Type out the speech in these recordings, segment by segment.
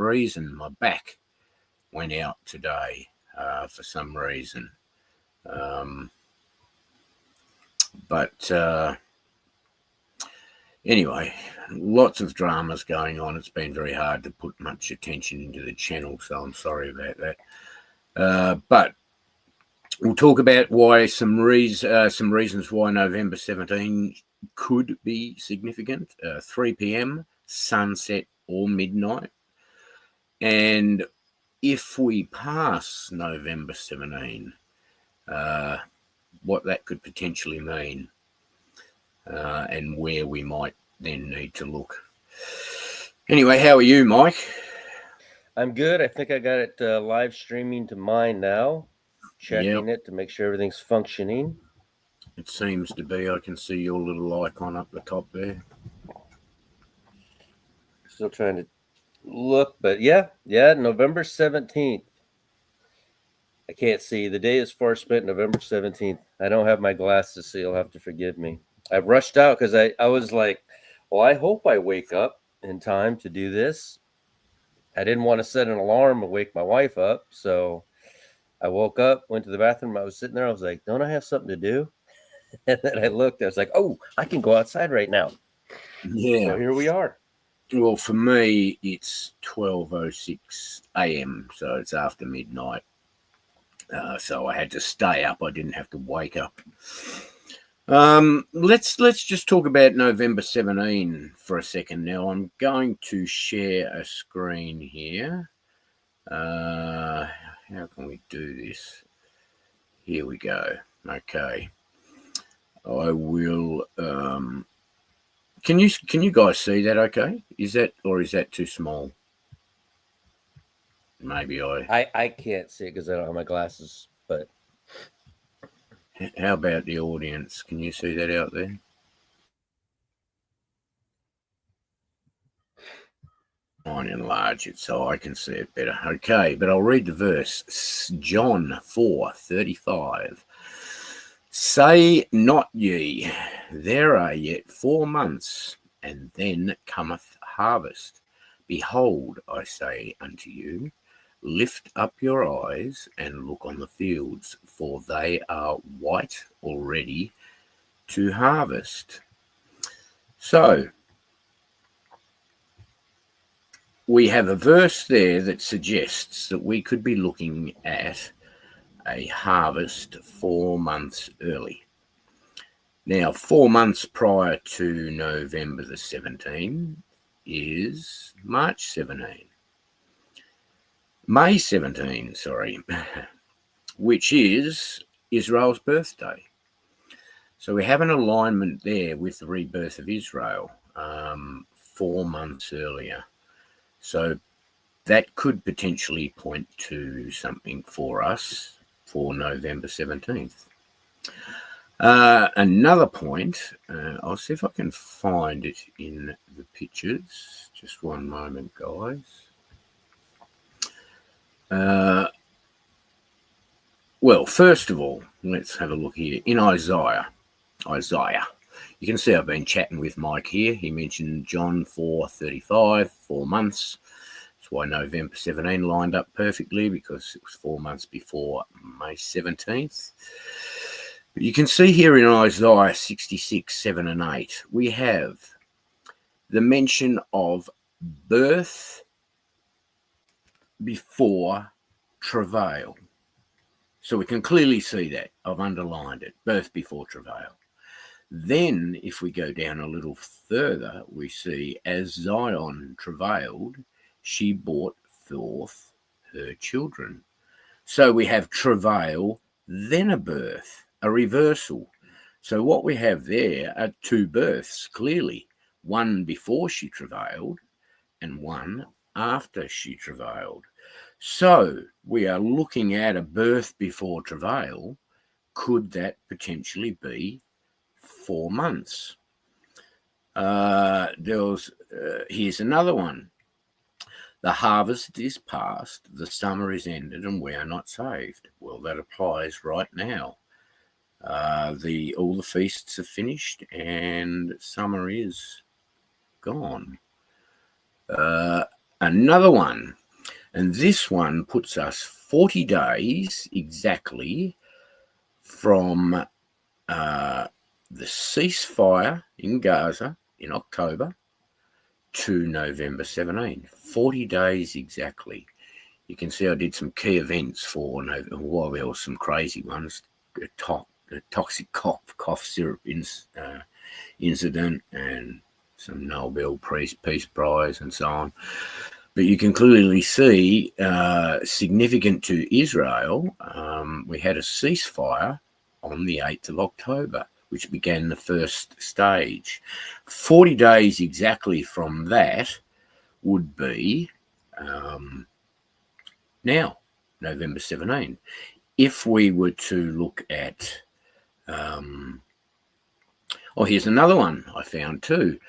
reason. My back went out today for some reason. But anyway, lots of dramas going on. It's been very hard to put much attention into the channel, so I'm sorry about that. But we'll talk about why some reasons why November 17 could be significant. 3 p.m., sunset or midnight. And if we pass November 17, what that could potentially mean, and where we might then need to look. Anyway, how are you, Mike? I'm good. I think I got it live streaming to mine now. Checking it to make sure everything's functioning. It seems to be. I can see your little icon up the top there. Still trying to look, but yeah, November 17th. I can't see. The day is far spent, November 17th. I don't have my glasses, so you'll have to forgive me. I rushed out because I was like, well, I hope I wake up in time to do this. I didn't want to set an alarm and wake my wife up, so I woke up, went to the bathroom. I was sitting there. I was like, don't I have something to do? And then I looked. I was like, oh, I can go outside right now. Yeah. So here we are. Well, for me, it's 12:06 a.m., so it's after midnight. So I had to stay up. I didn't have to wake up. Let's just talk about November 17 for a second. Now, I'm going to share a screen here. How can we do this? Here we go. Okay. I will. Can you guys see that? Okay. Is that too small? Maybe I can't see it because I don't have my glasses. But how about the audience? Can you see that out there? I'll enlarge it so I can see it better. Okay, but I'll read the verse. John 4:35. Say not ye, there are yet 4 months, and then cometh harvest. Behold, I say unto you, lift up your eyes and look on the fields, for they are white already to harvest. So, we have a verse there that suggests that we could be looking at a harvest 4 months early. Now, 4 months prior to November the 17th is March 17. May 17, sorry, which is Israel's birthday. So we have an alignment there with the rebirth of Israel 4 months earlier. So that could potentially point to something for us for November 17th. Another point, I'll see if I can find it in the pictures. Just one moment, guys. Well, first of all, let's have a look here. In Isaiah, you can see I've been chatting with Mike here. He mentioned John 4:35, 4 months. That's why November 17 lined up perfectly, because it was 4 months before May 17th. But you can see here in Isaiah 66, 7 and 8, we have the mention of birth before travail. So we can clearly see that. I've underlined it, birth before travail. Then if we go down a little further, we see as Zion travailed, she brought forth her children. So we have travail, then a birth, a reversal. So what we have there are two births, clearly. One before she travailed and one after she travailed. So we are looking at a birth before travail. Could that potentially be 4 months? Here's another one. The harvest is past, the summer is ended, and we are not saved. Well, that applies right now. All the feasts are finished, and summer is gone. another one. And this one puts us 40 days exactly from the ceasefire in Gaza in October to November 17. 40 days exactly. You can see I did some key events for November. Well, there were some crazy ones. The toxic cough syrup incident and some Nobel Peace Prize and so on. But you can clearly see, significant to Israel, we had a ceasefire on the 8th of October, which began the first stage. 40 days exactly from that would be now, November 17. If we were to look at, here's another one I found too.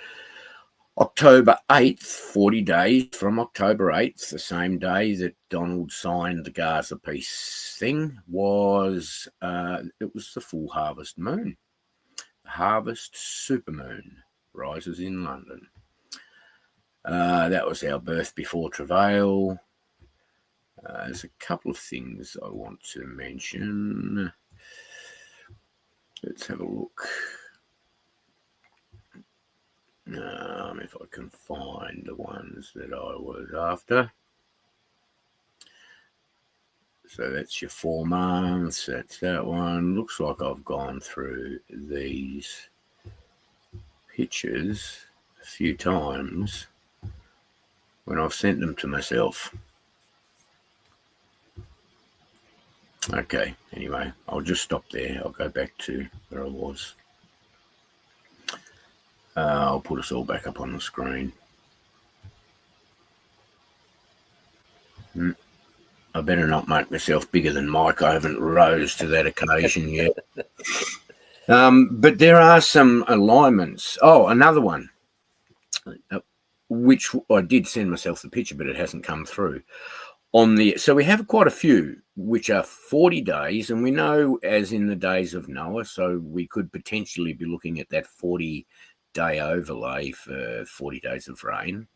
October 8th, 40 days from October 8th, the same day that Donald signed the Gaza peace thing, was it was the full harvest moon. The harvest supermoon rises in London. That was our birth before travail. There's a couple of things I want to mention. Let's have a look. If I can find the ones that I was after. So that's your 4 months. That's that one. Looks like I've gone through these pictures a few times when I've sent them to myself. Okay, anyway, I'll just stop there. I'll go back to where I was. I'll put us all back up on the screen. I better not make myself bigger than Mike. I haven't rose to that occasion yet. But there are some alignments. Oh, another one, which I did send myself the picture, but it hasn't come through. So we have quite a few, which are 40 days, and we know as in the days of Noah, so we could potentially be looking at that 40-day overlay for 40 days of rain,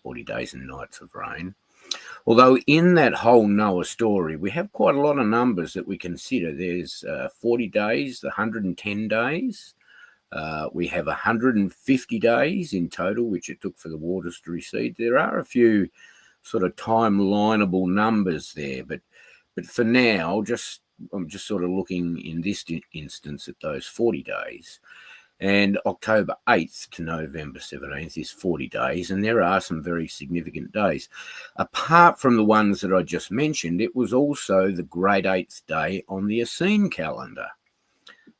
40 days and nights of rain. Although in that whole Noah story, we have quite a lot of numbers that we consider. There's 40 days, the 110 days. We have 150 days in total, which it took for the waters to recede. There are a few sort of time-lineable numbers there, but for now, I'm just sort of looking in this instance at those 40 days. And October 8th to November 17th is 40 days, and there are some very significant days. Apart from the ones that I just mentioned, it was also the Great Eighth Day on the Essene calendar.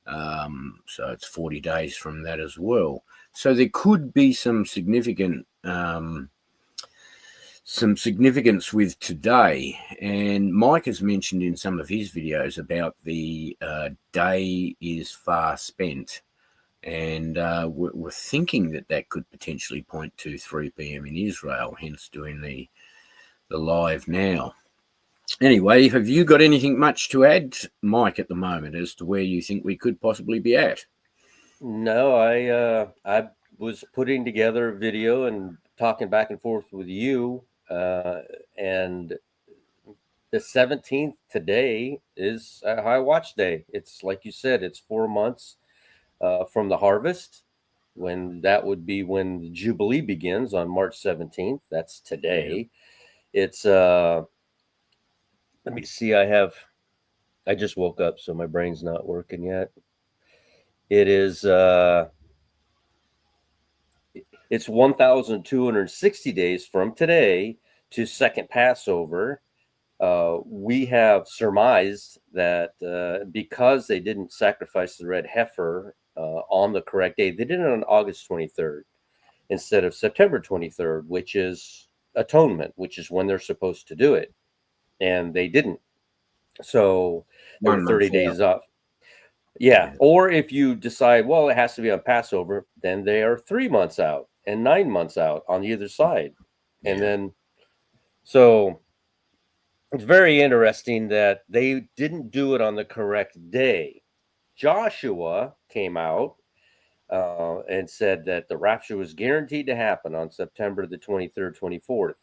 So it's 40 days from that as well. So there could be some significant some significance with today. And Mike has mentioned in some of his videos about the day is far spent. And we're thinking that could potentially point to 3 p.m. in Israel, hence doing the live now. Anyway, have you got anything much to add, Mike, at the moment as to where you think we could possibly be at? No, I was putting together a video and talking back and forth with you, and the 17th today is a high watch day. It's like you said, it's 4 months from the harvest, when that would be when the Jubilee begins on March 17th. That's today. Yeah. It's let me see. I just woke up, so my brain's not working yet. It is it's 1,260 days from today to second Passover. We have surmised that because they didn't sacrifice the red heifer on the correct day, they did it on August 23rd instead of September 23rd, which is atonement, which is when they're supposed to do it. And they didn't. So they were 30 days off. Yeah. Or if you decide, well, it has to be on Passover, then they are 3 months out and 9 months out on either side. Yeah. And then, so it's very interesting that they didn't do it on the correct day. Joshua came out and said that the rapture was guaranteed to happen on September the 23rd, 24th.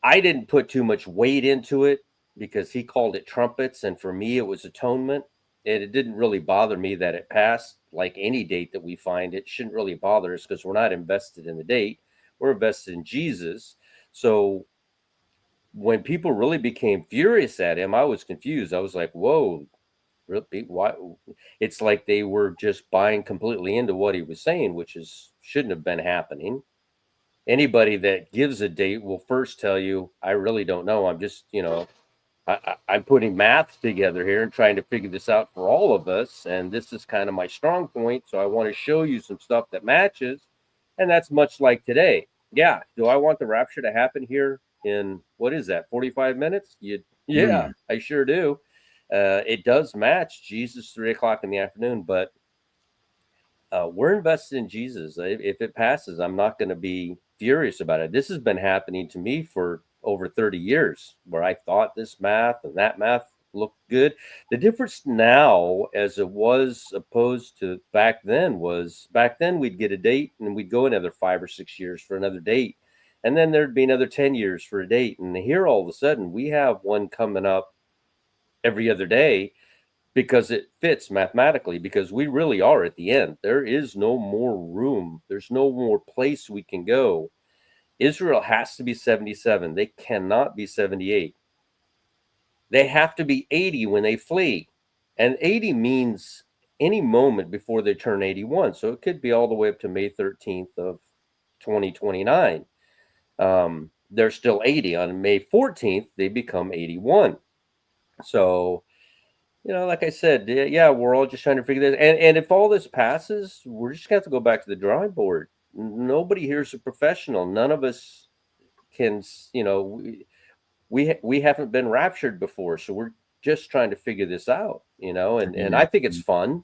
I didn't put too much weight into it because he called it trumpets, and for me it was atonement. And it didn't really bother me that it passed. Like any date that we find, it shouldn't really bother us because we're not invested in the date. We're invested in Jesus. So when people really became furious at him, I was confused. I was like, whoa, really? Why? It's like they were just buying completely into what he was saying, which shouldn't have been happening. Anybody that gives a date will first tell you, I really don't know. I'm just, I'm putting math together here and trying to figure this out for all of us. And this is kind of my strong point. So I want to show you some stuff that matches. And that's much like today. Yeah. Do I want the rapture to happen here in, what is that, 45 minutes? Yeah, I sure do. It does match Jesus 3 o'clock in the afternoon, but we're invested in Jesus. If it passes, I'm not going to be furious about it. This has been happening to me for over 30 years where I thought this math and that math looked good. The difference now, as it was opposed to back then, was back then we'd get a date and we'd go another 5 or 6 years for another date. And then there'd be another 10 years for a date. And here all of a sudden we have one coming up every other day because it fits mathematically, because we really are at the end. There is no more room. There's no more place we can go. Israel has to be 77. They cannot be 78. They have to be 80 when they flee. And 80 means any moment before they turn 81. So it could be all the way up to May 13th of 2029. They're still 80. On May 14th, they become 81. So, like I said, yeah, we're all just trying to figure this. And if all this passes, we're just going to have to go back to the drawing board. Nobody here is a professional. None of us can, we haven't been raptured before. So we're just trying to figure this out, and I think it's fun.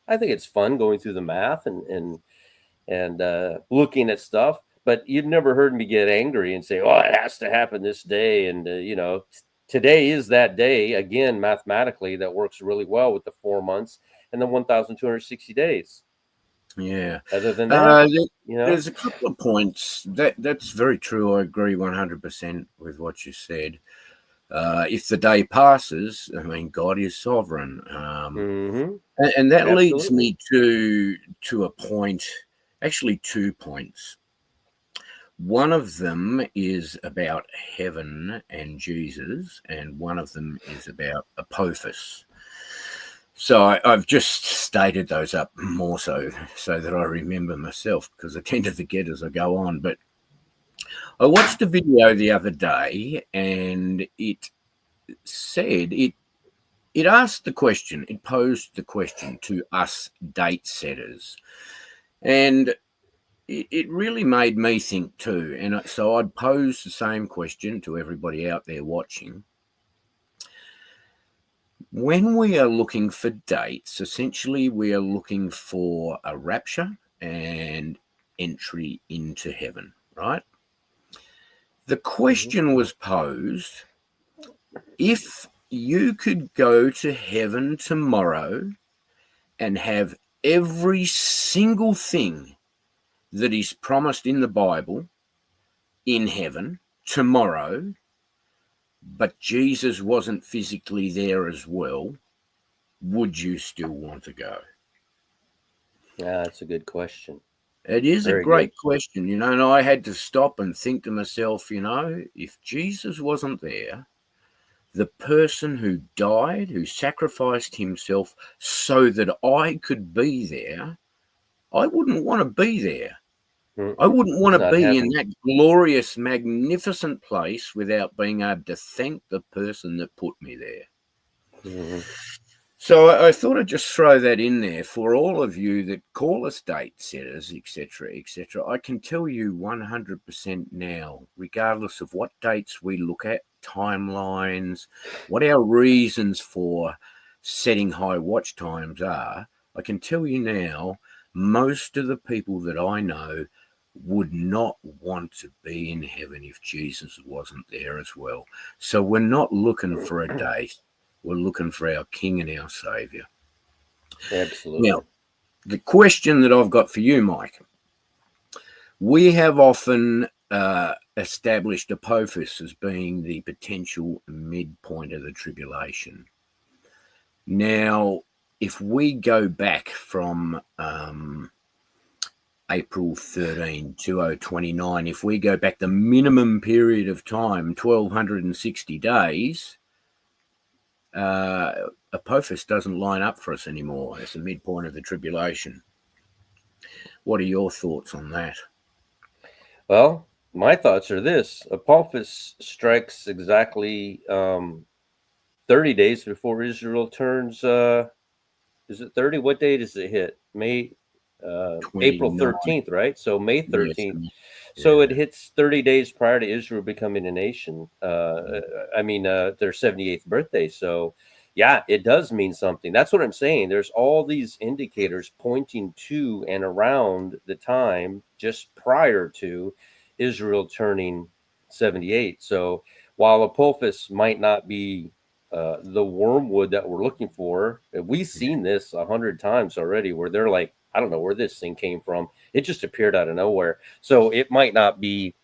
I think it's fun going through the math and looking at stuff. But you've never heard me get angry and say, oh, it has to happen this day. And, today is that day. Again, mathematically, that works really well with the 4 months and the 1,260 days. Yeah. Other than that, there's a couple of points that's very true. I agree 100% with what you said. If the day passes, I mean, God is sovereign, and that leads me to a point, actually 2 points. One of them is about heaven and Jesus, and one of them is about Apophis. So I've just stated those up more so that I remember myself, because I tend to forget as I go on. But I watched a video the other day, and it said it asked the question, it posed the question to us date setters, and it really made me think too. And so I'd pose the same question to everybody out there watching. When we are looking for dates, essentially we are looking for a rapture and entry into heaven, right? The question was posed, if you could go to heaven tomorrow and have every single thing that is promised in the Bible in heaven tomorrow, but Jesus wasn't physically there as well, would you still want to go? Yeah, that's a good question. It is a great question, and I had to stop and think to myself, if Jesus wasn't there, the person who died, who sacrificed himself so that I could be there, I wouldn't want to be there. I wouldn't want to be in that glorious, magnificent place without being able to thank the person that put me there. So I thought I'd just throw that in there for all of you that call us date setters, etc., etc. I can tell you 100% now, regardless of what dates we look at, timelines, what our reasons for setting high watch times are, I can tell you now, most of the people that I know would not want to be in heaven if Jesus wasn't there as well. So we're not looking for a date. We're looking for our King and our Saviour. Absolutely. Now, the question that I've got for you, Mike, we have often established Apophis as being the potential midpoint of the tribulation. Now, if we go back from April 13, 2029, if we go back the minimum period of time, 1260 days, Apophis doesn't line up for us anymore as the midpoint of the tribulation. What are your thoughts on that? Well, my thoughts are this: Apophis strikes exactly 30 days before Israel turns. Is it 30? What date does it hit? April 29. 13th, right? So May Yes. 13th. So it Yeah. hits 30 days prior to Israel becoming a nation. Their 78th birthday. So, yeah, it does mean something. That's what I'm saying. There's all these indicators pointing to and around the time just prior to Israel turning 78. So, while Apophis might not be the wormwood that we're looking for, we've seen this 100 times already, where they're like, I don't know where this thing came from. It just appeared out of nowhere. So it might not be,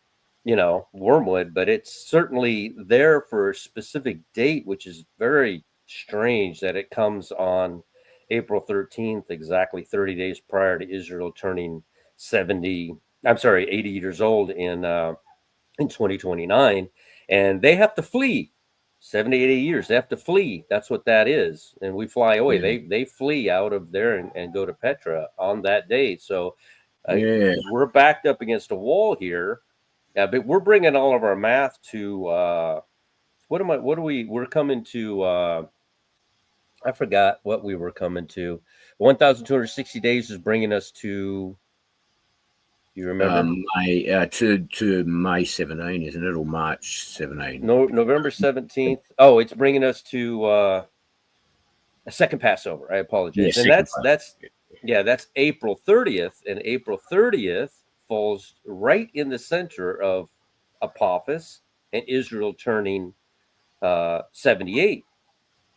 wormwood, but it's certainly there for a specific date, which is very strange that it comes on April 13th, exactly 30 days prior to Israel turning 80 years old in 2029, and they have to flee 70, 80 years. They have to flee. That's what that is. And we fly away. Yeah. They flee out of there and go to Petra on that day. So Yeah. we're backed up against a wall here. Yeah, but we're bringing all of our math to we're coming to I forgot what we were coming to. 1,260 days is bringing us to, you remember? May to May 17, isn't it, or March 17? No, November 17th. Oh, it's bringing us to a second Passover. I Yeah, apologize. And second that's April 30th, and April 30th falls right in the center of Apophis and Israel turning 78.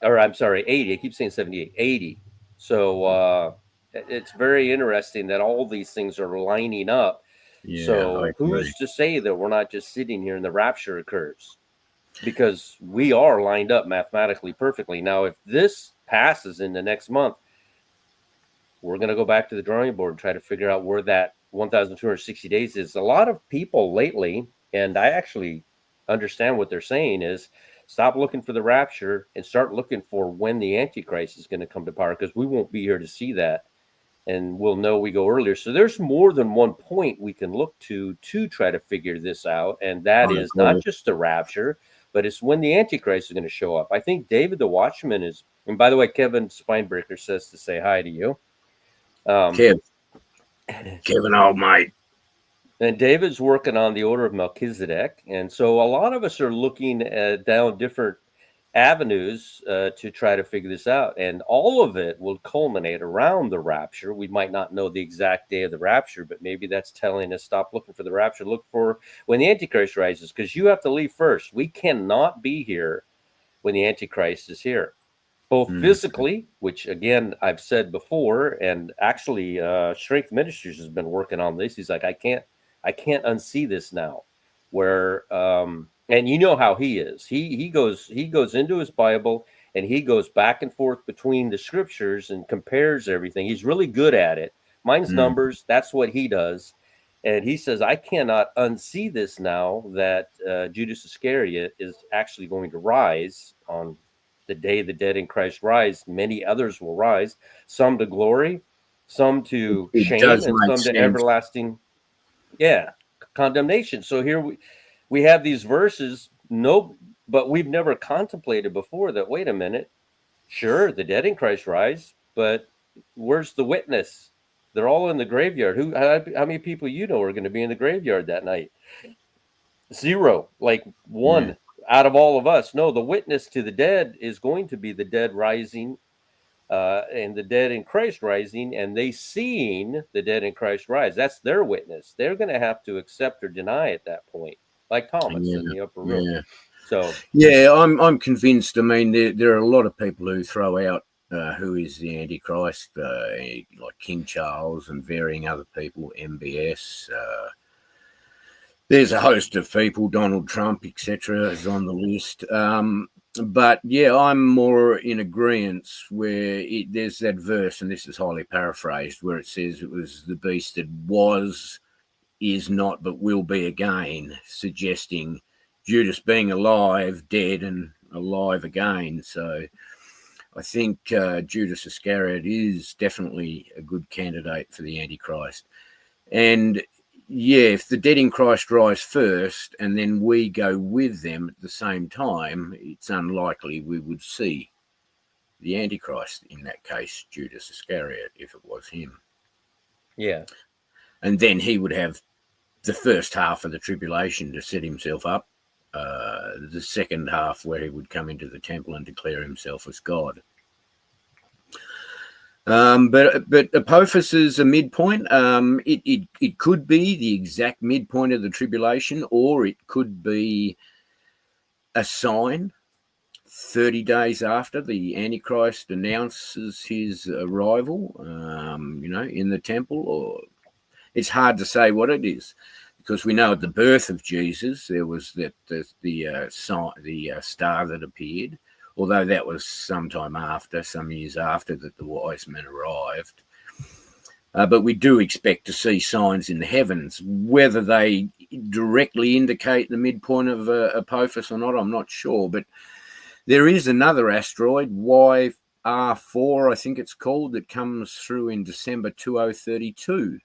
Or I'm sorry, 80. I keep saying 78, 80. So it's very interesting that all these things are lining up. Yeah, I So agree. who's to say that we're not just sitting here and the rapture occurs? Because we are lined up mathematically perfectly. Now, if this passes in the next month, we're going to go back to the drawing board and try to figure out where that 1,260 days is. A lot of people lately, and I actually understand what they're saying, is stop looking for the rapture and start looking for when the Antichrist is going to come to power, because we won't be here to see that. And we'll know we go earlier. So there's more than one point we can look to try to figure this out. And that I is not agree. just the rapture, but it's when the Antichrist is going to show up. I think David the Watchman is, and by the way, Kevin Spinebreaker says to say hi to you. Kevin, old mate. And David's working on the order of Melchizedek. And so a lot of us are looking down different avenues to try to figure this out. And all of it will culminate around the rapture. We might not know the exact day of the rapture, but maybe that's telling us stop looking for the rapture, look for when the Antichrist rises, because you have to leave first. We cannot be here when the Antichrist is here, both physically, which again I've said before, and actually Strength Ministries has been working on this. He's like, I can't unsee this now. Where and you know how he is. He goes into his Bible and he goes back and forth between the scriptures and compares everything. He's really good at it. Mine's numbers. That's what he does. And he says, I cannot unsee this now that Judas Iscariot is actually going to rise on the day the dead in Christ rise. Many others will rise, some to glory, some to It shame, does and make some to sense. everlasting, condemnation. So here we have these verses, but we've never contemplated before that, wait a minute, sure, the dead in Christ rise, but where's the witness? They're all in the graveyard. How many people are going to be in the graveyard that night? Zero, like Yeah. one out of all of us. No, the witness to the dead is going to be the dead rising, and the dead in Christ rising, and they seeing the dead in Christ rise. That's their witness. They're going to have to accept or deny at that point, like Thomas Yeah. in the upper room. Yeah. So Yeah, I'm convinced. I mean, there are a lot of people who throw out who is the Antichrist, like King Charles and varying other people, MBS. There's a host of people, Donald Trump, etc., is on the list. But yeah, I'm more in agreement where there's that verse, and this is highly paraphrased, where it says it was the beast that was, is not, but will be again, suggesting Judas being alive, dead, and alive again. So I think Judas Iscariot is definitely a good candidate for the Antichrist. And yeah, if the dead in Christ rise first and then we go with them at the same time, it's unlikely we would see the Antichrist, in that case, Judas Iscariot, if it was him. Yeah. And then he would have the first half of the tribulation to set himself up, the second half where he would come into the temple and declare himself as God. But Apophis is a midpoint. It could be the exact midpoint of the tribulation, or it could be a sign 30 days after the Antichrist announces his arrival, in the temple. Or it's hard to say what it is, because we know at the birth of Jesus there was the star that appeared. Although that was some years after that the wise men arrived. But we do expect to see signs in the heavens. Whether they directly indicate the midpoint of Apophis or not, I'm not sure. But there is another asteroid, YR4, I think it's called, that comes through in December 2032.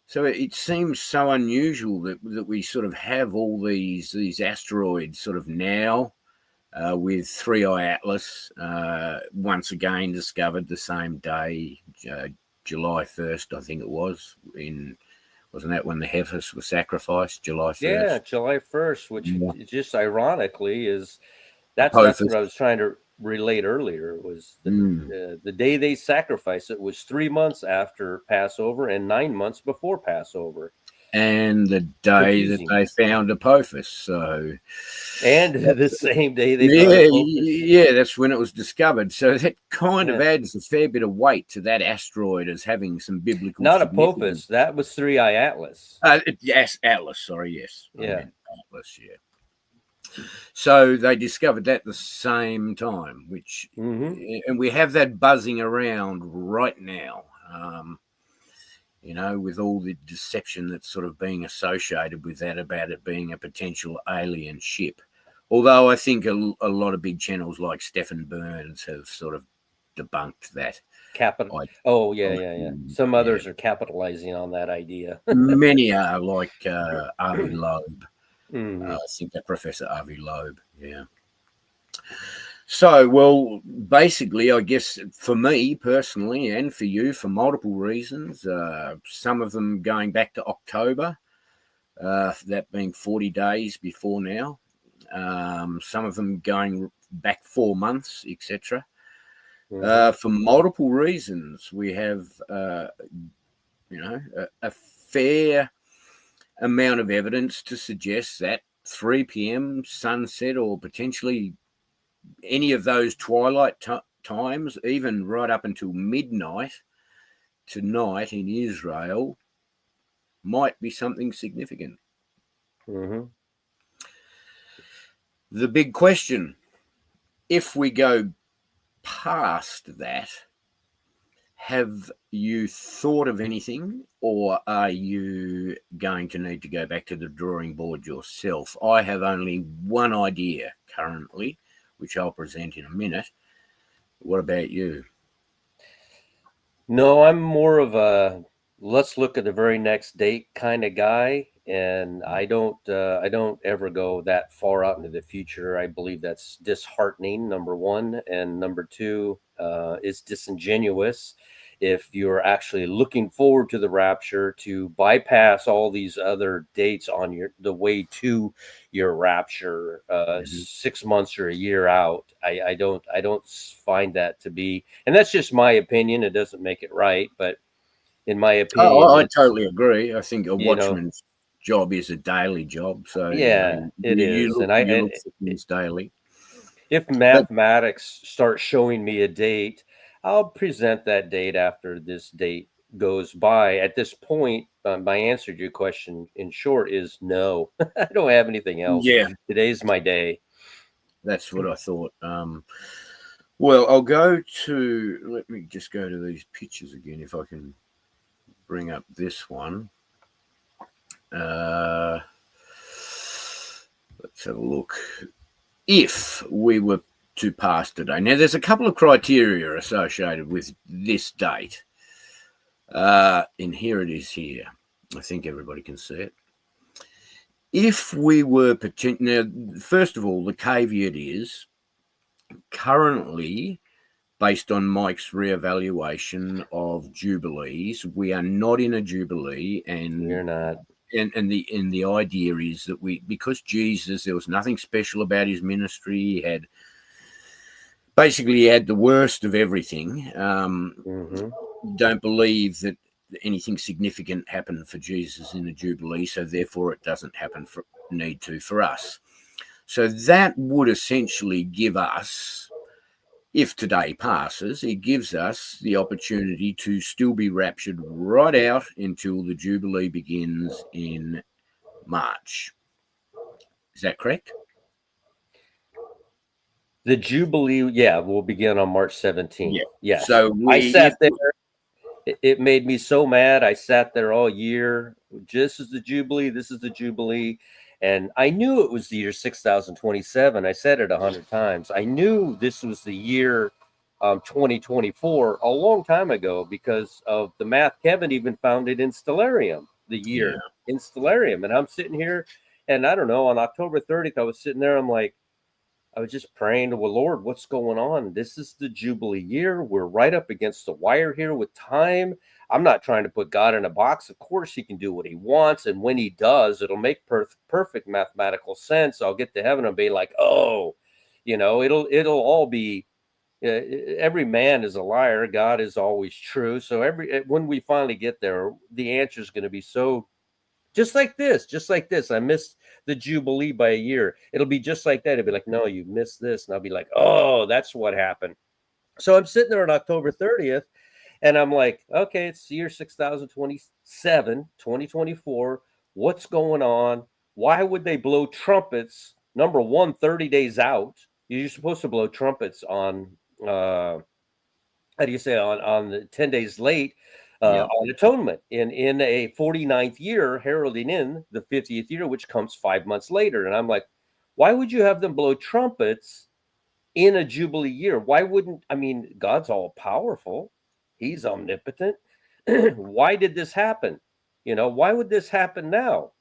So it seems so unusual that we sort of have all these asteroids sort of now. With 3i Atlas, once again discovered the same day, July 1st, I think it was. Wasn't that when the heifers were sacrificed? July 1st. Yeah, July 1st, which just ironically that's Apophis. what I was trying to relate earlier. Was the day they sacrificed it was 3 months after Passover and 9 months before Passover. And the day that they found Apophis, and the same day they found Apophis. Yeah, that's when it was discovered. So that kind of adds a fair bit of weight to that asteroid as having some biblical. Not Apophis, that was 3i Atlas. Yes, Atlas. Sorry, yes, yeah, Atlas. Yeah. So they discovered that at the same time, which, and we have that buzzing around right now. With all the deception that's sort of being associated with that about it being a potential alien ship. Although I think a lot of big channels like Stephen Burns have sort of debunked that. Some others are capitalizing on that idea. Many are, like Avi Loeb. I think that Professor Avi Loeb, yeah. So, well, basically, I guess for me personally and for you, for multiple reasons, some of them going back to October, that being 40 days before now, some of them going back 4 months, etc. For multiple reasons, we have, a fair amount of evidence to suggest that 3 p.m. sunset, or potentially any of those twilight times, even right up until midnight tonight in Israel, might be something significant. The big question, if we go past that, have you thought of anything, or are you going to need to go back to the drawing board yourself? I have only one idea currently, which I'll present in a minute. What about you? No, I'm more of a let's look at the very next date kind of guy, and I don't ever go that far out into the future. I believe that's disheartening, number one, and number two, it's disingenuous if you're actually looking forward to the rapture to bypass all these other dates on the way to your rapture 6 months or a year out. I don't find that to be, and that's just my opinion. It doesn't make it right, but in my opinion, I totally agree. I think a watchman's job is a daily job. So it is, and you look for things daily. If mathematics starts showing me a date, I'll present that date after this date goes by. At this point, my answer to your question in short is no. I don't have anything else. Yeah, Today's my day. that's what I thought. Well, I'll go to. Let me just go to these pictures again, if I can bring up this one. Let's have a look. If we were to pass today, now there's a couple of criteria associated with this date. And here it is here. I think everybody can see it. If we were now, first of all, the caveat is currently, based on Mike's reevaluation of jubilees, we are not in a jubilee, and You're not. And the idea is that because Jesus, there was nothing special about his ministry. He had the worst of everything. Don't believe that anything significant happened for Jesus in the Jubilee, so therefore it doesn't need to for us. So that would essentially give us, if today passes, it gives us the opportunity to still be raptured right out until the Jubilee begins in March. Is that correct? The Jubilee, yeah, will begin on March 17th. Yeah. Yes. So I sat there. It made me so mad. I sat there all year. This is the Jubilee. This is the Jubilee. And I knew it was the year 6027. I said it 100 times. I knew this was the year 2024 a long time ago because of the math. Kevin even found it in Stellarium, the year in Stellarium. And I'm sitting here, and I don't know, on October 30th, I was sitting there. I'm like, I was just praying to the Lord, what's going on? This is the Jubilee year. We're right up against the wire here with time. I'm not trying to put God in a box. Of course, he can do what he wants. And when he does, it'll make perfect mathematical sense. I'll get to heaven and be like, oh, it'll all be, every man is a liar. God is always true. So when we finally get there, the answer is going to be so just like this. I missed the Jubilee by a year. It'll be just like that. It'll be like, no, you missed this. And I'll be like, oh, that's what happened. So I'm sitting there on October 30th, and I'm like, okay, it's year 6027, 2024. What's going on? Why would they blow trumpets? Number one, 30 days out. You're supposed to blow trumpets on, how do you say, on the 10 days late. On atonement in a 49th year, heralding in the 50th year, which comes 5 months later. And I'm like, why would you have them blow trumpets in a Jubilee year? Why wouldn't, God's all powerful. He's omnipotent. Why did this happen? Why would this happen now?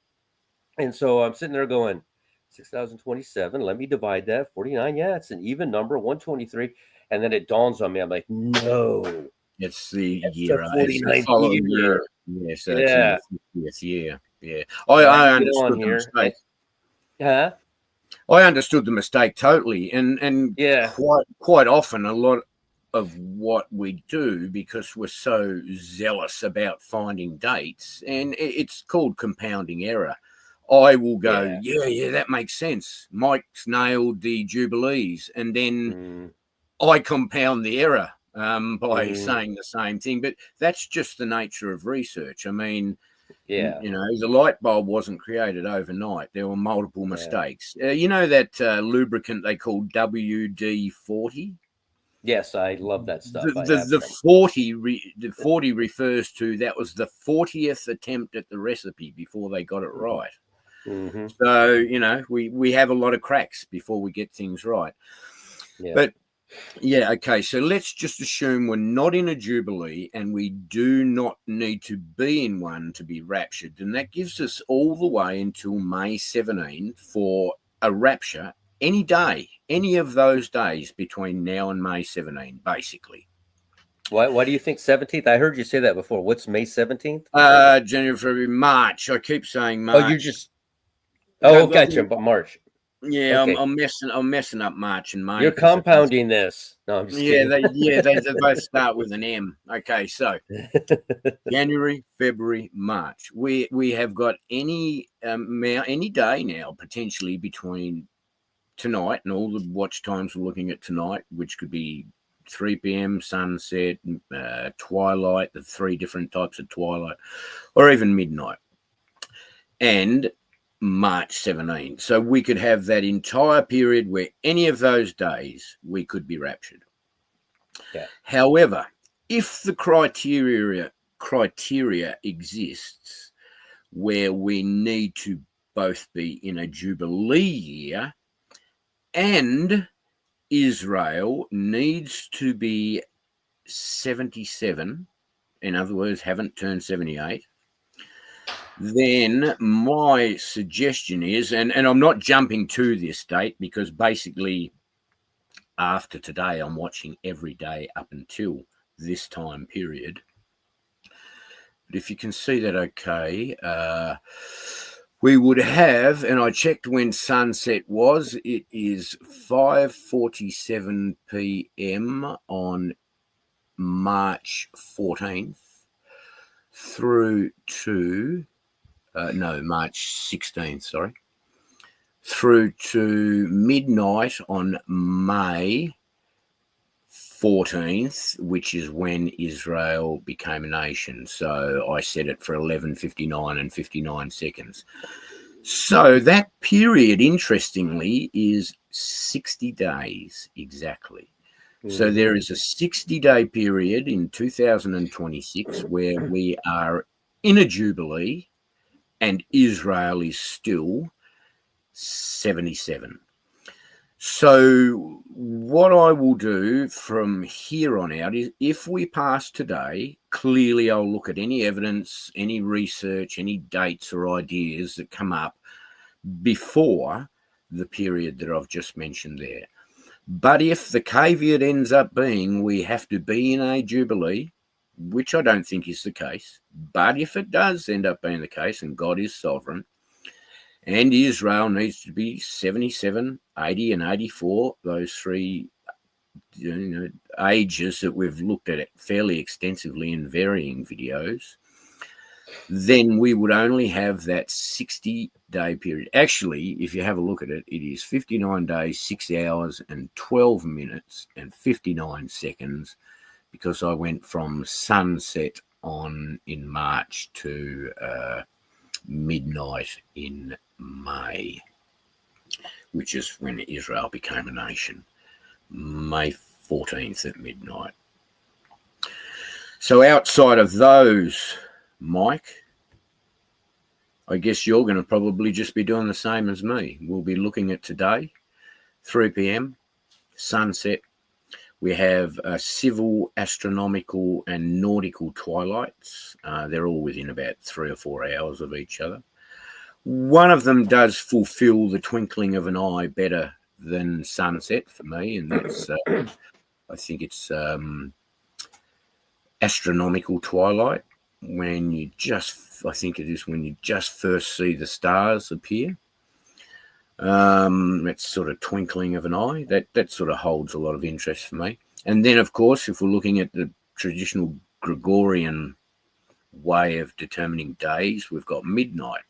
And so I'm sitting there going, 6027, let me divide that. 49, yeah, it's an even number, 123. And then it dawns on me, I'm like, no. It's the year. It's the 49th year. Yeah, so it's in the 50th year. Yeah. I understood the mistake. Huh? I understood the mistake totally. And yeah, quite often a lot of what we do, because we're so zealous about finding dates, and it's called compounding error. I will go, yeah, that makes sense. Mike's nailed the Jubilees, and then I compound the error by saying the same thing. But that's just the nature of research. The light bulb wasn't created overnight. There were multiple mistakes. That lubricant they call WD-40? Yes, I love that stuff. The 40 refers to that was the 40th attempt at the recipe before they got it right. So, we have a lot of cracks before we get things right. Yeah. But yeah, okay, so let's just assume we're not in a Jubilee and we do not need to be in one to be raptured. And that gives us all the way until May 17 for a rapture any day, any of those days between now and May 17, basically. Why do you think 17th? I heard you say that before. What's May 17th? January, February, March. I keep saying March. Oh, you just... Oh, gotcha, but March. Yeah, okay. I'm messing up March and May. You're compounding this. No, I'm just kidding. They both start with an M. Okay, so January, February, March. We have got any day now potentially between tonight and all the watch times we're looking at tonight, which could be 3 p.m., sunset, twilight, the 3 different types of twilight, or even midnight, and March 17. So we could have that entire period where any of those days we could be raptured. Yeah. However, if the criteria exists where we need to both be in a Jubilee year and Israel needs to be 77, in other words, haven't turned 78, then my suggestion is, and I'm not jumping to this date because basically after today I'm watching every day up until this time period. But if you can see that okay, we would have, and I checked when sunset was, it is 5:47 p.m. on March 14th through to March 16th, sorry, through to midnight on May 14th, which is when Israel became a nation. So I set it for 11:59 and 59 seconds. So that period, interestingly, is 60 days exactly. So there is a 60-day period in 2026 where we are in a Jubilee and Israel is still 77. So what I will do from here on out is if we pass today, clearly I'll look at any evidence, any research, any dates or ideas that come up before the period that I've just mentioned there. But if the caveat ends up being we have to be in a Jubilee, which I don't think is the case, but if it does end up being the case and God is sovereign, and Israel needs to be 77, 80, and 84, those 3 ages that we've looked at it fairly extensively in varying videos, then we would only have that 60-day period. Actually, if you have a look at it, it is 59 days, 6 hours, and 12 minutes, and 59 seconds, because I went from sunset on in March to midnight in May, which is when Israel became a nation, May 14th at midnight. So outside of those, Mike, I guess you're going to probably just be doing the same as me. We'll be looking at today, 3 p.m, sunset. We have civil, astronomical, and nautical twilights. They're all within about 3 or 4 hours of each other. One of them does fulfill the twinkling of an eye better than sunset for me, and that's, I think it's astronomical twilight, when you just, I think it is when you just first see the stars appear. That sort of twinkling of an eye, that sort of holds a lot of interest for me. And then, of course, if we're looking at the traditional Gregorian way of determining days, we've got midnight.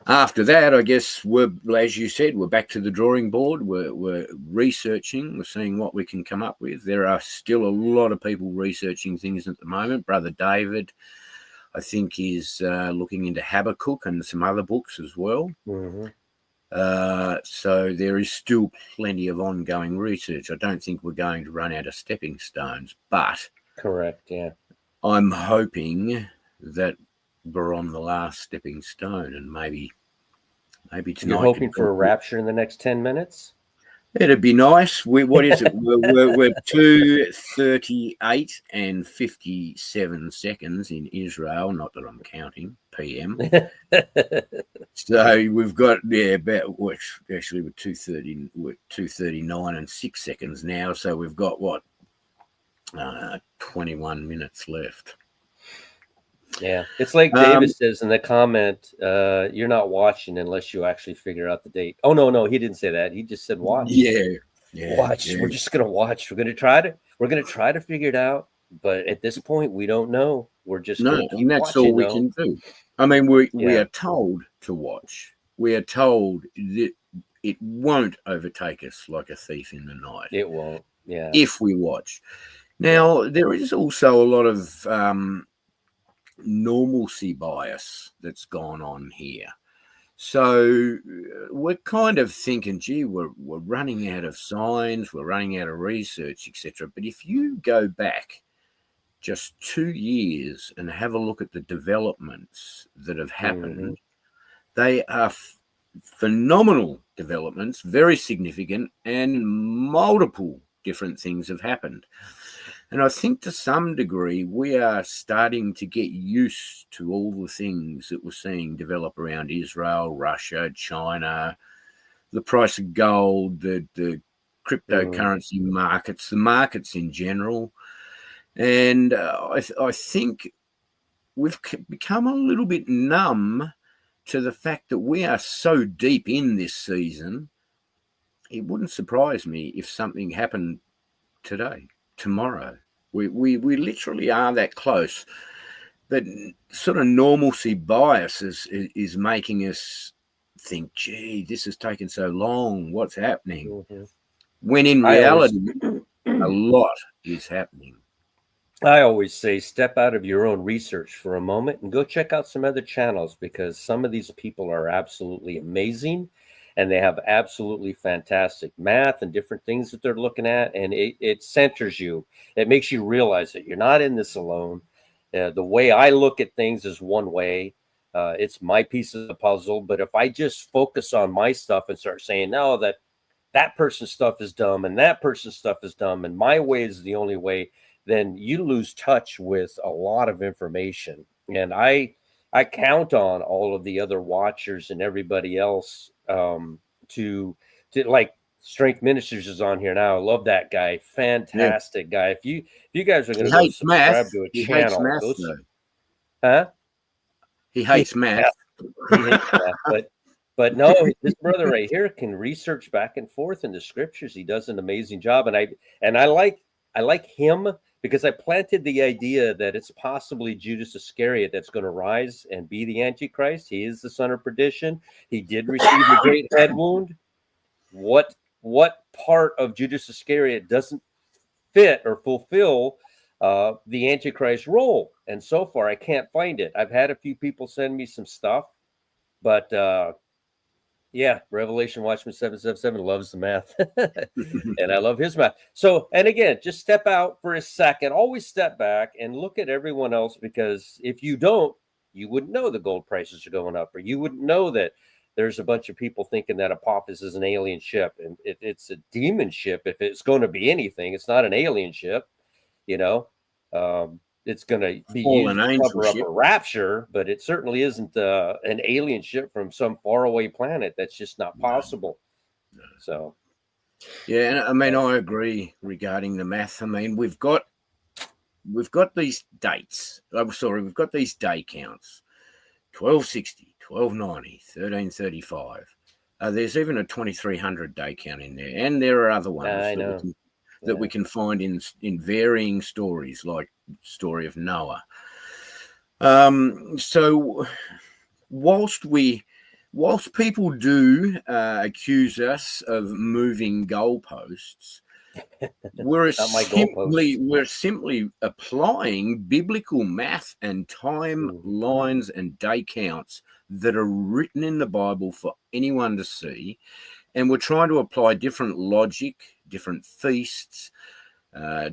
After that, I guess we're, as you said, we're back to the drawing board. We're researching, we're seeing what we can come up with. There are still a lot of people researching things at the moment. Brother David, I think, is looking into Habakkuk and some other books as well. So there is still plenty of ongoing research. I don't think we're going to run out of stepping stones, but correct, yeah, I'm hoping that we're on the last stepping stone, and maybe tonight. You're hoping for a rapture in the next 10 minutes? It'd be nice. What is it? We're 2:38 and 57 seconds in Israel. Not that I'm counting PM. So we've got about, which actually we're 2:39 and 6 seconds now. So we've got 21 minutes left. Yeah, it's like David says in the comment, you're not watching unless you actually figure out the date. Oh, no, he didn't say that. He just said watch. Yeah, watch. Yeah. We're just gonna watch. We're gonna try to figure it out. But at this point, we don't know. We're just and that's all we can do. I mean, we are told to watch. We are told that it won't overtake us like a thief in the night. It won't. Yeah. if we watch. Now, there is also a lot of normalcy bias that's gone on here. So we're kind of thinking, gee, we're running out of signs, we're running out of research, etc. But if you go back just 2 years and have a look at the developments that have happened, they are phenomenal developments, very significant, and multiple different things have happened. And I think to some degree, we are starting to get used to all the things that we're seeing develop around Israel, Russia, China, the price of gold, the cryptocurrency markets, the markets in general. And I think we've become a little bit numb to the fact that we are so deep in this season. It wouldn't surprise me if something happened today, tomorrow. We literally are that close. But sort of normalcy bias is making us think, gee, this has taken so long. What's happening? When in reality, a lot is happening. I always say step out of your own research for a moment and go check out some other channels, because some of these people are absolutely amazing and they have absolutely fantastic math and different things that they're looking at. And it centers you. It makes you realize that you're not in this alone. The way I look at things is one way. It's my piece of the puzzle. But if I just focus on my stuff and start saying, no, that person's stuff is dumb and that person's stuff is dumb and my way is the only way, then you lose touch with a lot of information. And I count on all of the other watchers and everybody else to like Strength Ministers is on here now. I love that guy. Fantastic guy. If you guys are going to go subscribe to a channel, hates math, he hates math. He hates math, but no, this brother right here can research back and forth in the scriptures. He does an amazing job, and I like him because I planted the idea that it's possibly Judas Iscariot that's going to rise and be the Antichrist. He is the son of perdition. He did receive a great head wound. What part of Judas Iscariot doesn't fit or fulfill the Antichrist role? And so far, I can't find it. I've had a few people send me some stuff, but yeah, Revelation Watchman 777 loves the math, and I love his math. So, and again, just step out for a second. Always step back and look at everyone else, because if you don't, you wouldn't know the gold prices are going up, or you wouldn't know that there's a bunch of people thinking that Apophis is an alien ship, and it's a demon ship. If it's going to be anything, it's not an alien ship, you know. It's going to be used to cover up a rapture, but it certainly isn't an alien ship from some faraway planet. That's just not possible. No. So, yeah, and I mean, I agree regarding the math. I mean, we've got these dates. We've got these day counts: 1260, 1290, 1335. There's even a 2300 day count in there, and there are other ones that we can find in varying stories, like story of Noah. So whilst people do accuse us of moving goalposts, we're simply applying biblical math and timelines and day counts that are written in the Bible for anyone to see. And we're trying to apply different logic, different feasts,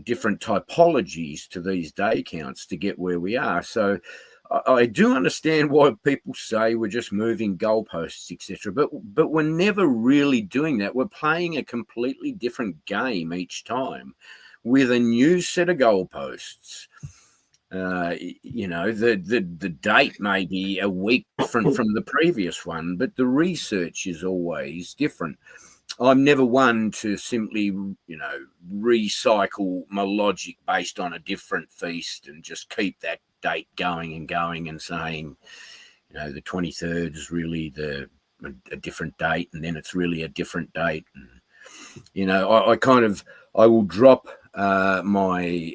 different typologies to these day counts to get where we are. So I do understand why people say we're just moving goalposts, etc. But we're never really doing that. We're playing a completely different game each time with a new set of goalposts. The date may be a week different from the previous one, but the research is always different. I'm never one to simply, recycle my logic based on a different feast and just keep that date going and saying, the 23rd is really a different date, and then it's really a different date. And, I will drop my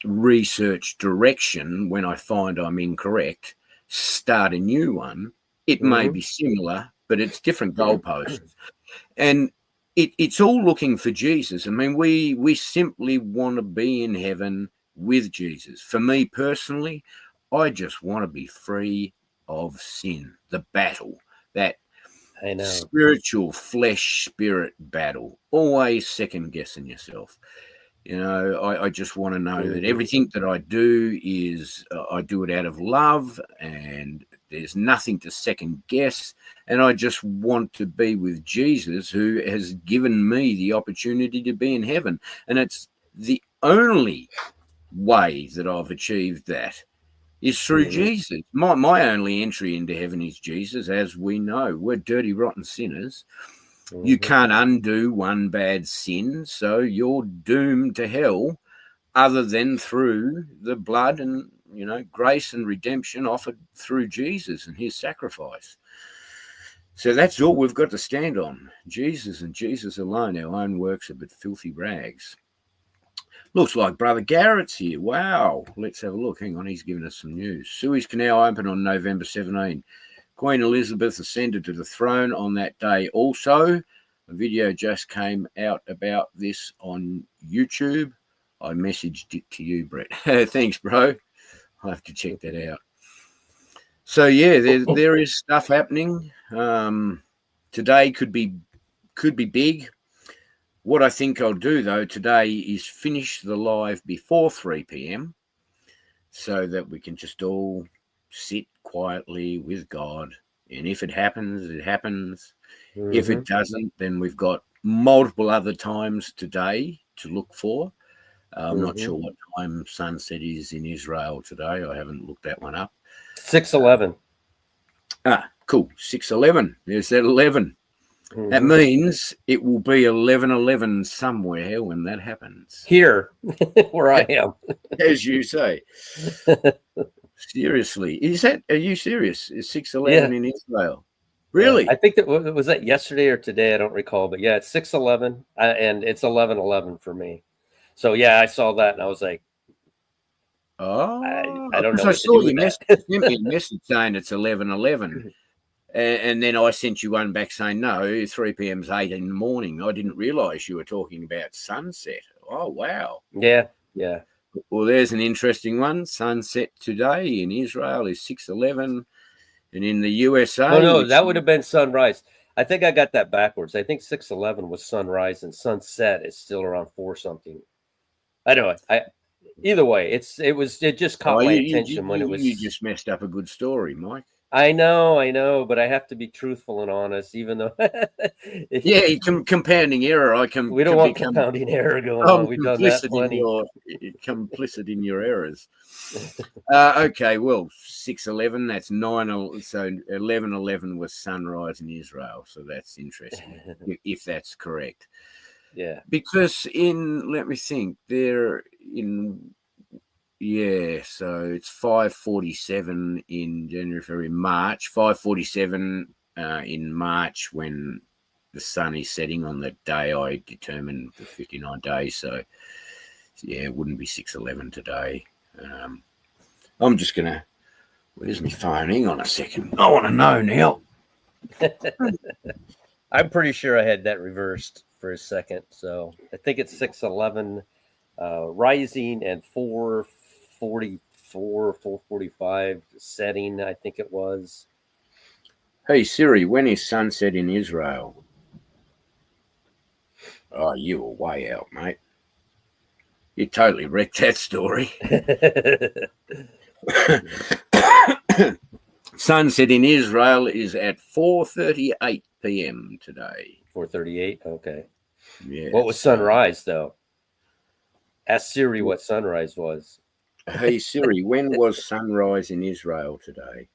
research direction when I find I'm incorrect, start a new one. It may be similar, but it's different goalposts. And it's all looking for Jesus. I mean, we simply want to be in heaven with Jesus. For me personally, I just want to be free of sin, the battle, that I know. spiritual flesh spirit battle, always second guessing yourself. I just want to know that everything that I do is I do it out of love, and there's nothing to second guess. And I just want to be with Jesus, who has given me the opportunity to be in heaven. And it's the only way that I've achieved that is through Jesus. My only entry into heaven is Jesus. As we know, we're dirty, rotten sinners. You can't undo one bad sin, so you're doomed to hell, other than through the blood and grace and redemption offered through Jesus and his sacrifice. So that's all we've got to stand on. Jesus and Jesus alone. Our own works are but filthy rags. Looks like Brother Garrett's here. Wow. Let's have a look. Hang on, he's giving us some news. Suez Canal opened on November 17. Queen Elizabeth ascended to the throne on that day also. A video just came out about this on YouTube. I messaged it to you, Brett. Thanks, bro. I'll have to check that out. So, yeah, there is stuff happening. Today could be big. What I think I'll do, though, today is finish the live before 3 p.m. so that we can just all sit quietly with God. And if it happens, it happens. If it doesn't, then we've got multiple other times today to look for. I'm not sure what time sunset is in Israel today. I haven't looked that one up. 6:11. Cool. 6:11. There's that 11. That means it will be 11:11 somewhere when that happens. Here, where I am. As you say. Seriously. Are you serious? Is 6:11 in Israel? Really? Yeah, I think that was that yesterday or today. I don't recall, but yeah, it's 6:11 and it's 11:11 for me. So yeah, I saw that and I was like, oh, I don't know. I saw you sent me a message saying it's 11:11. And then I sent you one back saying, no, 3 p.m. is 8 in the morning. I didn't realize you were talking about sunset. Oh, wow. Yeah. Well, there's an interesting one. Sunset today in Israel is 6:11. And in the USA... No, that would have been sunrise. I think I got that backwards. I think 6:11 was sunrise and sunset is still around 4 something. Anyway, either way, it just caught my attention when it was... You just messed up a good story, Mike. I know, but I have to be truthful and honest, even though... compounding error. We don't want compounding error going on. We've done that plenty. Complicit in your errors. Okay, well, 6:11, that's 9, so 11:11 was sunrise in Israel, so that's interesting, if that's correct. Yeah. Because let me think, so it's 5:47 in January, February, March, 5:47 in March when the sun is setting on the day I determined the 59 days. So, yeah, it wouldn't be 6:11 today. I'm just going to... Where's my phone? Hang on a second. I want to know now. I'm pretty sure I had that reversed for a second. So I think it's 6:11 rising and 4:44, 4:45 setting, I think it was. Hey, Siri, when is sunset in Israel? Oh, you were way out, mate. You totally wrecked that story. Sunset in Israel is at 4:38 p.m. today. 4:38? Okay. Yeah. What was sunrise, though? Ask Siri what sunrise was. Hey, Siri, when was sunrise in Israel today?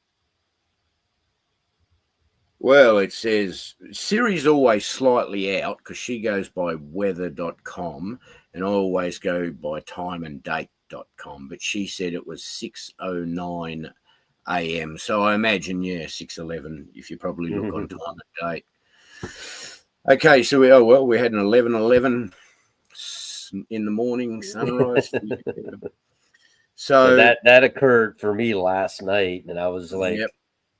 Well, it says Siri's always slightly out because she goes by weather.com and I always go by timeanddate.com. But she said it was 6:09 a.m. So I imagine, 6:11 if you probably look on time and date. Okay, so we had an 11:11 in the morning sunrise. So that occurred for me last night, and I was like,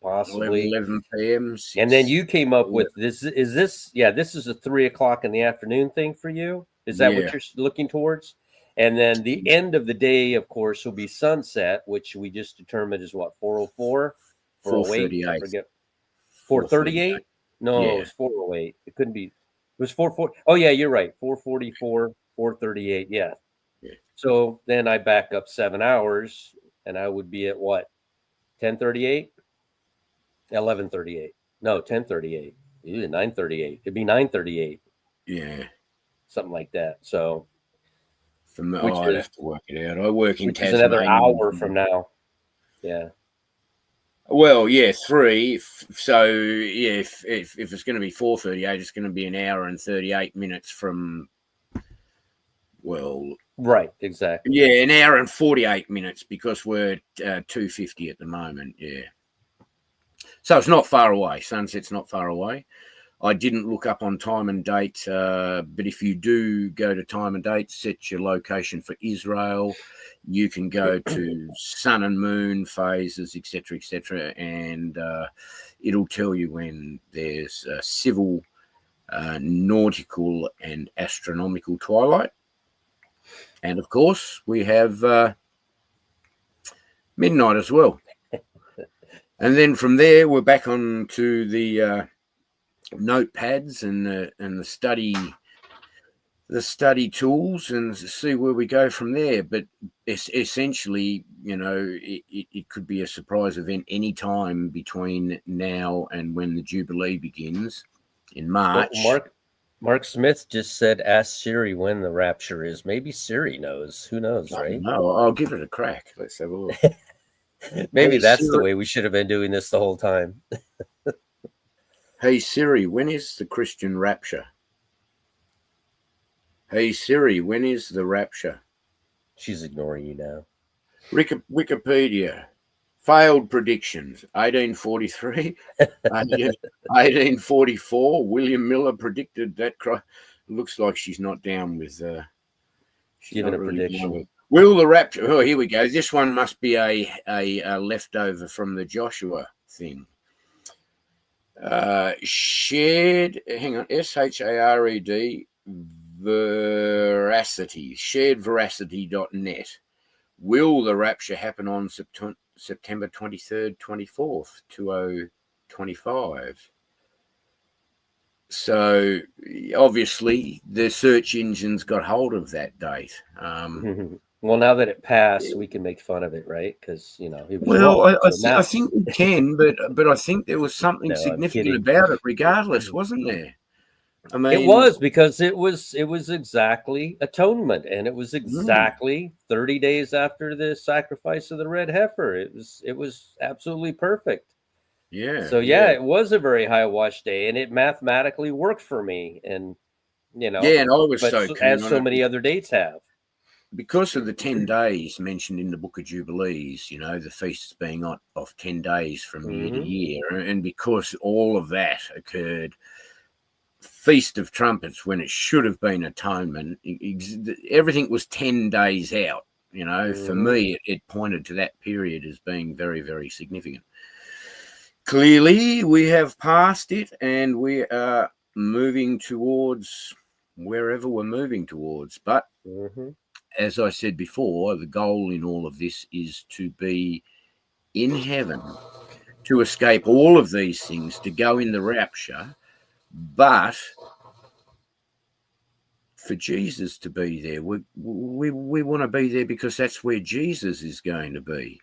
possibly. 11 p.m. And then you came up with this. Is this? Yeah, this is a 3 o'clock in the afternoon thing for you. Is that what you're looking towards? And then the end of the day, of course, will be sunset, which we just determined is what, 4:04, 4:08. I forget. 4:38. No, it was 4:08. It couldn't be. It was 4:40. Oh yeah, you're right. 4:44, 4:38. Yeah. So then I back up 7 hours, and I would be at what? 10:38, 11:38. No, 10:38. 9:38. It'd be 9:38. Yeah. Something like that. So. From I'd have to work it out. I work in Tasmania. Is another hour from now. Yeah. Well, yeah, 3. So yeah, if it's going to be 4:38, it's going to be an hour and 38 minutes from. Well, right, exactly. Yeah, an hour and 48 minutes because we're 2:50 at the moment. Yeah. So it's not far away. Sunset's not far away. I didn't look up on time and date, but if you do go to time and date, set your location for Israel. You can go to sun and moon phases, etc., and it'll tell you when there's civil, nautical, and astronomical twilight. And of course, we have midnight as well. And then from there, we're back on to the notepads and the study tools and see where we go from there. But essentially, it could be a surprise event any time between now and when the Jubilee begins in March. Well, Mark Smith just said, ask Siri when the rapture is. Maybe Siri knows. Who knows, right? No, I'll give it a crack. Let's have a look. Maybe that's the way we should have been doing this the whole time. Hey Siri, when is the Christian rapture? Hey Siri, when is the rapture? She's ignoring you now. Wikipedia. Failed predictions. 1843. 1844. William Miller predicted that. Looks like she's not down with. Giving a prediction. Will the rapture? Oh, here we go. This one must be a leftover from the Joshua thing. Shared. Hang on. SHARED. Veracity. Sharedveracity.net. Will the rapture happen on September 23rd, 24th, 2025? So obviously the search engines got hold of that date. Well, now that it passed, we can make fun of it, right? Because it was well, wrong. I think we can, but I think there was something significant about it, regardless, wasn't there? I mean, it was because it was exactly atonement, and it was exactly 30 days after the sacrifice of the red heifer. It was absolutely perfect. Yeah. So it was a very high watch day, and it mathematically worked for me. And and I was as so many other dates have. Because of the 10 days mentioned in the Book of Jubilees, the feasts being of 10 days from year to year, and because all of that occurred. Feast of Trumpets, when it should have been atonement, everything was 10 days out. For me, it pointed to that period as being very, very significant. Clearly, we have passed it, and we are moving towards wherever we're moving towards. But as I said before, the goal in all of this is to be in heaven, to escape all of these things, to go in the rapture. But for Jesus to be there, we want to be there because that's where Jesus is going to be,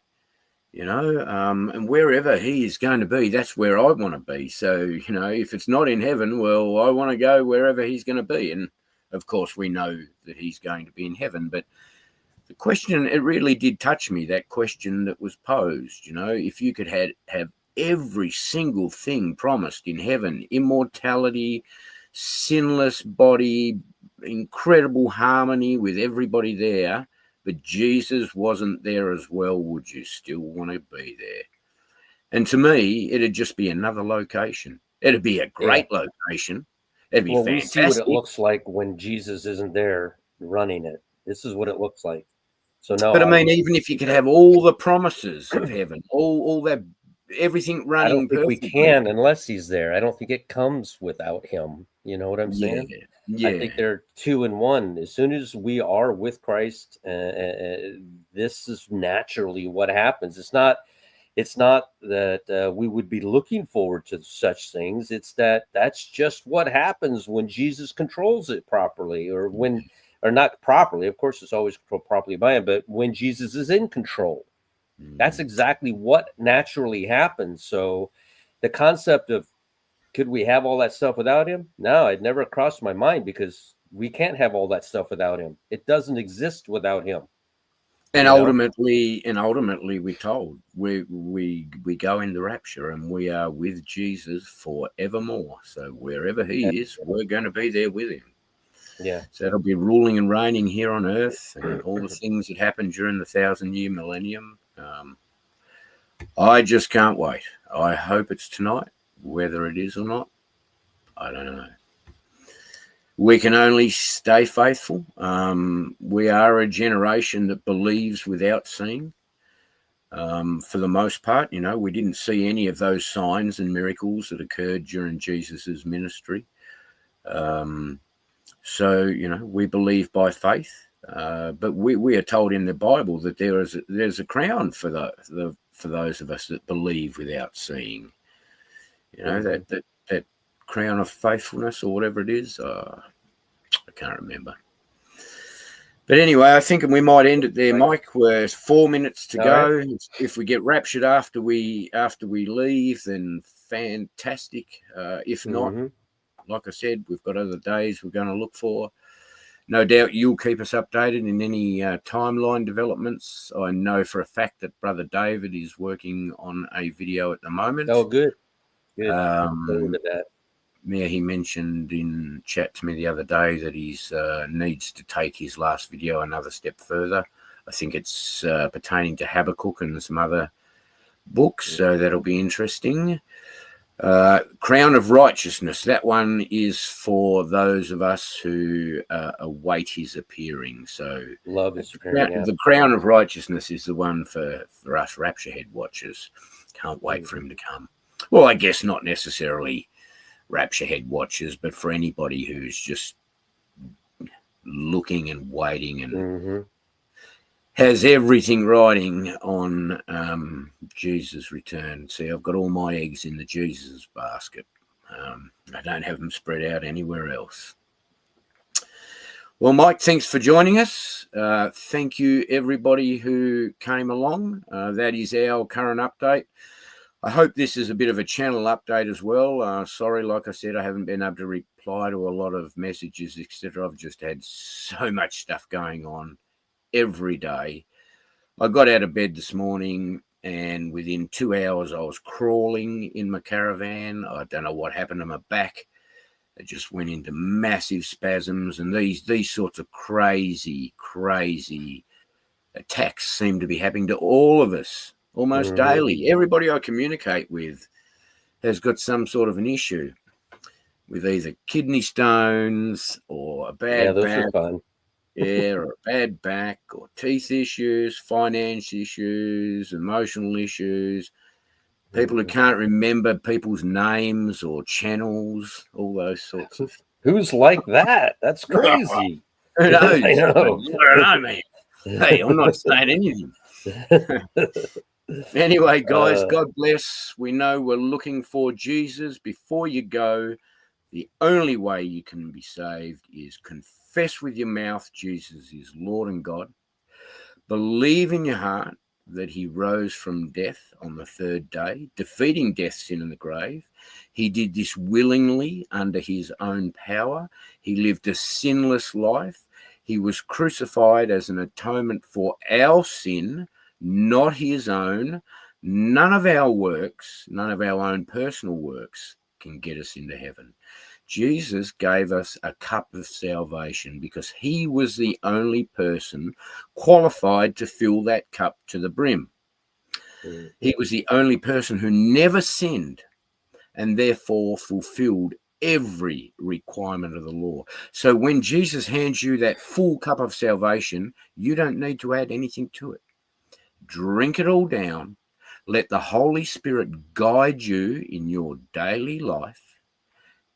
and wherever he is going to be, that's where I want to be. So, if it's not in heaven, well, I want to go wherever he's going to be. And of course, we know that he's going to be in heaven. But the question, it really did touch me, that question that was posed, if you could have every single thing promised in heaven, immortality, sinless body, incredible harmony with everybody there, but Jesus wasn't there as well, would you still want to be there? And to me, it'd just be another location. It'd be a great location. It'd be fantastic. We see what it looks like when Jesus isn't there running it. This is what it looks like. So no, but I mean, even if you could have all the promises of heaven, all that everything I don't running think we perfectly. can unless he's there. I don't think it comes without him. You know what I'm Yeah, saying? I yeah. think they're two in one. As soon as we are with Christ, this is naturally what happens. It's not that we would be looking forward to such things. It's that's just what happens when Jesus controls it properly, or not properly. Of course, it's always controlled properly by him, but when Jesus is in control, that's exactly what naturally happens. So the concept of could we have all that stuff without him? No, it never crossed my mind, because we can't have all that stuff without him. It doesn't exist without him. And You know? ultimately, we're told we go in the rapture and we are with Jesus forevermore. So wherever he is, we're going to be there with him. Yeah. So it'll be ruling and reigning here on earth, and all the things that happened during the 1,000-year millennium. I just can't wait. I hope it's tonight. Whether it is or not, I don't know. We can only stay faithful. We are a generation that believes without seeing. For the most part, we didn't see any of those signs and miracles that occurred during Jesus's ministry. So, we believe by faith, but we are told in the Bible that there's a crown for for those of us that believe without seeing. That crown of faithfulness, or whatever it is. I can't remember. But anyway, I think we might end it there, Mike. We're 4 minutes to go. Right. If we get raptured after we leave, then fantastic. If not, like I said, we've got other days we're going to look for. No doubt you'll keep us updated in any timeline developments. I know for a fact that Brother David is working on a video at the moment. Oh, good. Good. Look at that. Yeah, he mentioned in chat to me the other day that he needs to take his last video another step further. I think it's pertaining to Habakkuk and some other books, so that'll be interesting. Crown of Righteousness, that one is for those of us who await his appearing. So love his appearing. The Crown of Righteousness is the one for us Rapture Head watchers. Can't wait for him to come. Well, I guess not necessarily Rapture Head watchers, but for anybody who's just looking and waiting and has everything riding on Jesus' return. See, I've got all my eggs in the Jesus basket. I don't have them spread out anywhere else. Well, Mike, thanks for joining us. Thank you, everybody who came along. That is our current update. I hope this is a bit of a channel update as well. Sorry, like I said, I haven't been able to reply to a lot of messages, etc. I've just had so much stuff going on every day. I got out of bed this morning, and within 2 hours, I was crawling in my caravan. I don't know what happened to my back. It just went into massive spasms, and these sorts of crazy attacks seem to be happening to all of us. Almost daily. Everybody I communicate with has got some sort of an issue with either kidney stones or a bad back. Are fun. Or a bad back, or teeth issues, finance issues, emotional issues. People who can't remember people's names or channels, all those sorts of. Who's like that? That's crazy. Who knows? I know. I don't know, man. Hey, I'm not saying anything. Anyway, guys, God bless. We know we're looking for Jesus. Before you go, the only way you can be saved is confess with your mouth Jesus is Lord and God. Believe in your heart that he rose from death on the third day, defeating death, sin, and the grave. He did this willingly under his own power. He lived a sinless life. He was crucified as an atonement for our sin, not his own. None of our works, none of our own personal works can get us into heaven. Jesus gave us a cup of salvation because he was the only person qualified to fill that cup to the brim. He was the only person who never sinned and therefore fulfilled every requirement of the law. So when Jesus hands you that full cup of salvation, you don't need to add anything to it. Drink it all down. Let the Holy Spirit guide you in your daily life,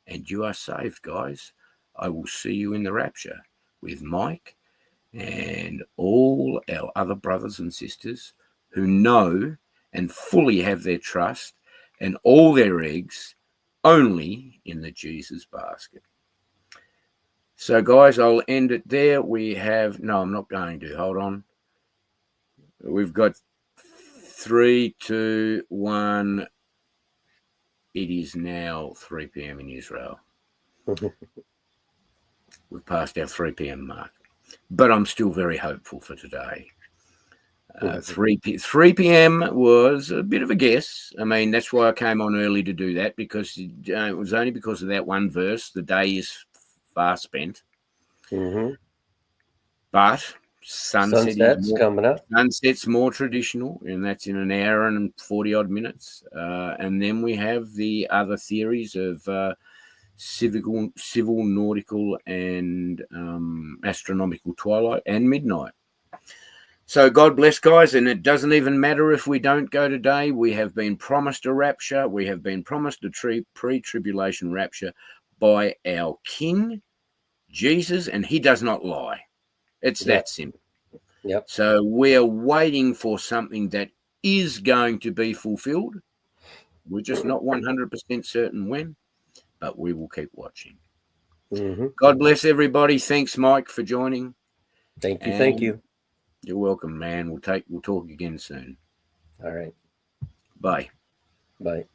and you are saved, guys. I will see you in the rapture with Mike and all our other brothers and sisters who know and fully have their trust and all their eggs only in the Jesus basket. So, guys, I'll end it there. We have, no, I'm not going to. Hold on. We've got 3, 2, 1. It is now 3 p.m. in Israel. We've passed our 3 p.m. mark, but I'm still very hopeful for today. 3 p.m. was a bit of a guess. I mean, that's why I came on early to do that, because it was only because of that one verse. The day is far spent. Mm-hmm. But Sunset's coming up. Sunset's more traditional, and that's in an hour and 40 odd minutes. And then we have the other theories of civil, nautical, and astronomical twilight and midnight. So God bless, guys, and it doesn't even matter if we don't go today. We have been promised a rapture. We have been promised a pre-tribulation rapture by our King, Jesus, and he does not lie. It's that simple. Yep. So we're waiting for something that is going to be fulfilled. We're just not 100% certain when, but we will keep watching. Mm-hmm. God bless everybody. Thanks, Mike, for joining. Thank you. Thank you. You're welcome, man. We'll talk again soon. All right. Bye. Bye.